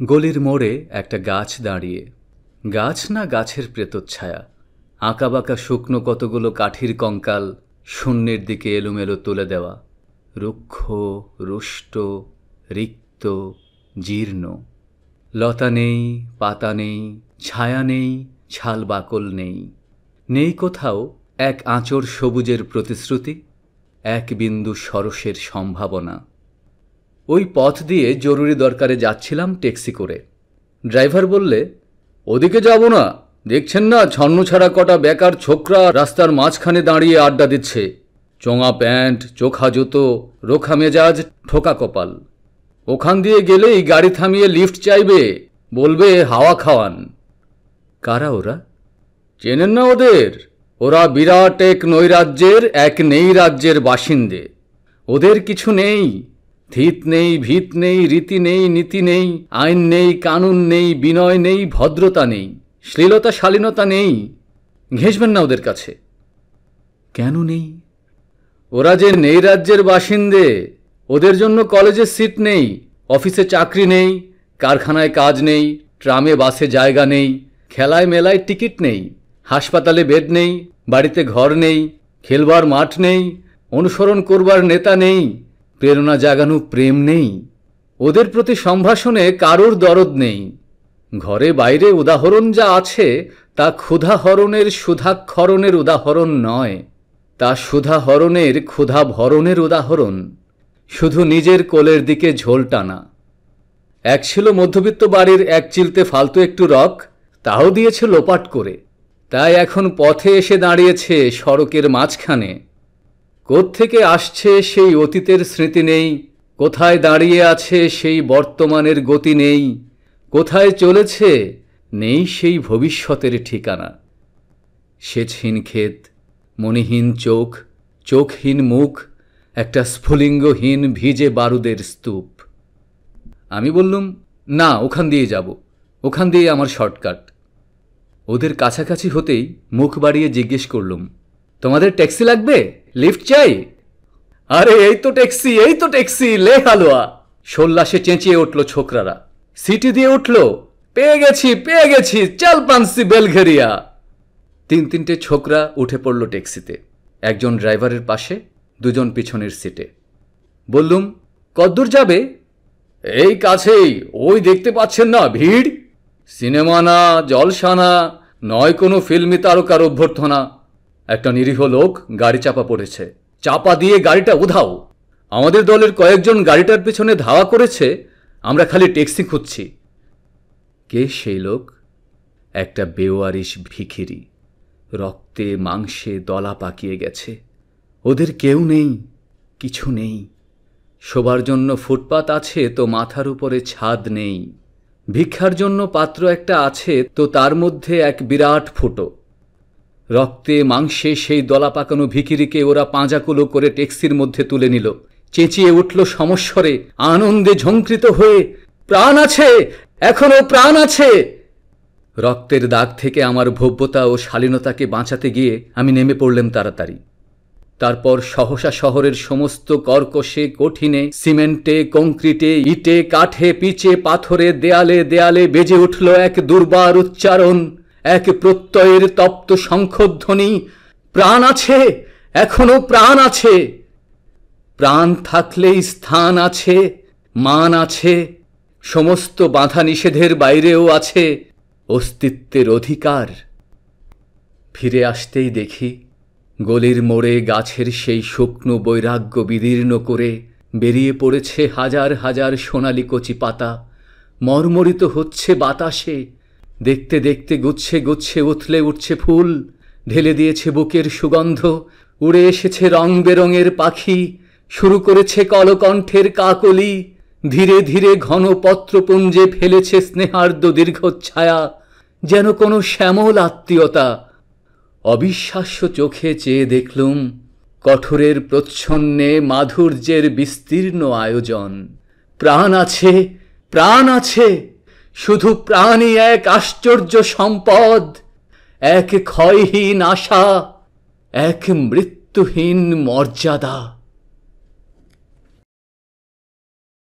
গলির মোড়ে একটা গাছ দাঁড়িয়ে, গাছ না গাছের প্রেতচ্ছায়া, আঁকাবাঁকা শুকনো কতগুলো কাঠির কঙ্কাল শূন্যের দিকে এলোমেলো তুলে দেওয়া, রুক্ষ, রুষ্ট, রিক্ত, জীর্ণ। লতা নেই, পাতা নেই, ছায়া নেই, ছাল বাকল নেই, নেই কোথাও এক আঁচড় সবুজের প্রতিশ্রুতি, এক বিন্দু সরসের সম্ভাবনা। ওই পথ দিয়ে জরুরি দরকারে যাচ্ছিলাম ট্যাক্সি করে। ড্রাইভার বললে, ওদিকে যাব না, দেখছেন না ছন্নছাড়া কটা বেকার ছোকরা রাস্তার মাঝখানে দাঁড়িয়ে আড্ডা দিচ্ছে, চোঙা প্যান্ট, চোখা জুতো, রোখা মেজাজ, ঠোকা কপাল। ওখান দিয়ে গেলেই গাড়ি থামিয়ে লিফট চাইবে, বলবে হাওয়া খাওয়ান। কারা ওরা? চেনেন না ওদের? ওরা বিরাট এক নৈরাজ্যের, এক নেই রাজ্যের বাসিন্দে। ওদের কিছু নেই, থিত নেই, ভিত নেই, রীতি নেই, নীতি নেই, আইন নেই, কানুন নেই, বিনয় নেই, ভদ্রতা নেই, শ্লীলতা শালীনতা নেই। ঘেঁষবেন না ওদের কাছে। কেন নেই? ওরা যে নেই রাজ্যের বাসিন্দে, ওদের জন্য কলেজে সিট নেই, অফিসে চাকরি নেই, কারখানায় কাজ নেই, ট্রামে বাসে জায়গা নেই, খেলায় মেলায় টিকিট নেই, হাসপাতালে বেড নেই, বাড়িতে ঘর নেই, খেলবার মাঠ নেই, অনুসরণ করবার নেতা নেই, প্রেরণা জাগানো প্রেম নেই। ওদের প্রতি সম্ভাষণে কারোর দরদ নেই। ঘরে বাইরে উদাহরণ যা আছে তা ক্ষুধাহরণের সুধাক্ষরণের উদাহরণ নয়, তা সুধাহরণের ক্ষুধা ভরণের উদাহরণ। শুধু নিজের কোলের দিকে ঝোল টানা। এক ছিল মধ্যবিত্ত বাড়ির এক চিলতে ফালতু একটু রক, তাও দিয়েছে লোপাট করে, তাই এখন পথে এসে দাঁড়িয়েছে সড়কের মাঝখানে। কোত্থেকে আসছে সেই অতীতের স্মৃতি নেই, কোথায় দাঁড়িয়ে আছে সেই বর্তমানের গতি নেই, কোথায় চলেছে নেই সেই ভবিষ্যতের ঠিকানা। সেচহীন ক্ষেত, মণিহীন চোখ, চোখহীন মুখ, একটা স্ফুলিঙ্গহীন ভিজে বারুদের স্তূপ। আমি বললুম, না, ওখান দিয়ে যাব, ওখান দিয়ে আমার শর্টকাট। ওদের কাছাকাছি হতেই মুখ বাড়িয়ে জিজ্ঞেস করলুম, তোমাদের ট্যাক্সি লাগবে? লিফট চাই? আরে এই তো ট্যাক্সি, এই তো ট্যাক্সি, লে হালুয়া! সোল্লাসে চেঁচিয়ে উঠল ছোকরারা। সিটি দিয়ে উঠল, পেয়ে গেছি, পেয়ে গেছি, চাল পানসি বেলঘেরিয়া। তিনটে ছোকরা উঠে পড়ল ট্যাক্সিতে, একজন ড্রাইভারের পাশে, দুজন পিছনের সিটে। বললুম, কদ্দূর যাবে? এই কাছেই, ওই দেখতে পাচ্ছেন না ভিড়? সিনেমা না, জলসা না, নয় কোনো ফিল্মি তারকার অভ্যর্থনা। একটা নিরীহ লোক গাড়ি চাপা পড়েছে, চাপা দিয়ে গাড়িটা উধাও। আমাদের দলের কয়েকজন গাড়িটার পেছনে ধাওয়া করেছে, আমরা খালি ট্যাক্সি খুঁজছি। কে সেই লোক? একটা বেওয়ারিশ ভিখিরি, রক্তে মাংসে দলা পাকিয়ে গেছে। ওদের কেউ নেই, কিছু নেই। শোবার জন্য ফুটপাত আছে তো মাথার উপরে ছাদ নেই। ভিক্ষার জন্য পাত্র একটা আছে তো তার মধ্যে এক বিরাট ফুটো। রক্তে মাংসে সেই দলা পাকানো ভিখিরিকে ওরা পাঁজাকুলো করে ট্যাক্সির মধ্যে তুলে নিল। চেঁচিয়ে উঠল সমস্বরে, আনন্দে ঝঙ্কৃত হয়ে, প্রাণ আছে, এখনো প্রাণ আছে! রক্তের দাগ থেকে আমার ভব্যতা ও শালীনতাকে বাঁচাতে গিয়ে আমি নেমে পড়লাম তাড়াতাড়ি। তারপর সহসা শহরের সমস্ত কর্কশে, কঠিনে, সিমেন্টে, কংক্রিটে, ইটে, কাঠে, পিচে, পাথরে, দেয়ালে দেয়ালে বেজে উঠল এক দুর্বার উচ্চারণ, এক প্রত্যয়ের তপ্ত শঙ্খধ্বনি, প্রাণ আছে, এখনো প্রাণ আছে। প্রাণ থাকলেই স্থান আছে, মান আছে, সমস্ত বাধা নিষেধের বাইরেও আছে অস্তিত্বের অধিকার। ফিরে আসতেই দেখি গলির মোড়ে গাছের সেই শুকনো বৈরাগ্য বিদীর্ণ করে বেরিয়ে পড়েছে হাজার হাজার সোনালি কচি পাতা, মর্মরিত হচ্ছে বাতাসে। দেখতে দেখতে গুচ্ছে গুচ্ছে উথলে উঠছে ফুল, ঢেলে দিয়েছে বুকের সুগন্ধ, উড়ে এসেছে রং বেরঙের পাখি, শুরু করেছে কলকণ্ঠের কাকলি, ধীরে ধীরে ঘন পত্রপুঞ্জে ফেলেছে স্নেহার্দ্র দীর্ঘচ্ছায়া, যেন কোনো শ্যামল আত্মীয়তা। অবিশ্বাস্য চোখে চেয়ে দেখলুম কঠোরের প্রচ্ছন্নে মাধুর্যের বিস্তীর্ণ আয়োজন। প্রাণ আছে, প্রাণ আছে, শুধু প্রাণই এক আশ্চর্য সম্পদ, এক ক্ষয়হীন আশা, এক মৃত্যুহীন মর্যাদা।